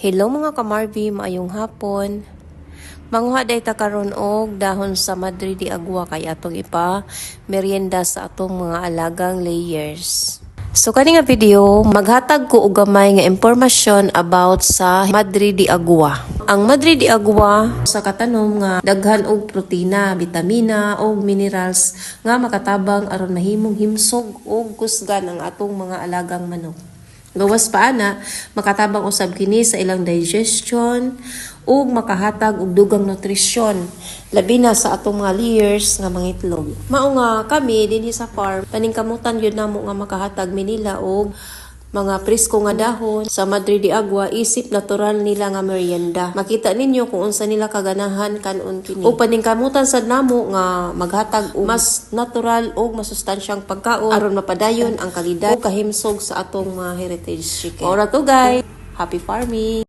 Hello mga kamarbi, maayong hapon. Manguha day ta karon og dahon sa Madre de Agua kay atong ipa merienda sa atong mga alagang layers. So kani nga video, maghatag ko og gamay nga impormasyon about sa Madre de Agua. Ang Madre de Agua sa katanom nga daghan og protina, bitamina ug minerals nga makatabang aron mahimong himsog ug kusgan ang atong mga alagang manok. Gawas pa ana, makatabang usab kini sa ilang digestion ug makahatag og dugang nutrisyon labi na sa atong mga layers nga mga itlog. Mao nga kami dinhi sa farm paningkamutan gyud namo nga makahatag mi nila og mga presko nga dahon sa Madre de Agua isip natural nila nga merienda. Makita ninyo kung unsa nila kaganahan kanon kini. O paningkamutan sad namo nga maghatag og mas natural og masustansyang pagkaon aron mapadayon ang kalidad o kahimsog sa atong mga heritage chicken. Ora to guys, happy farming!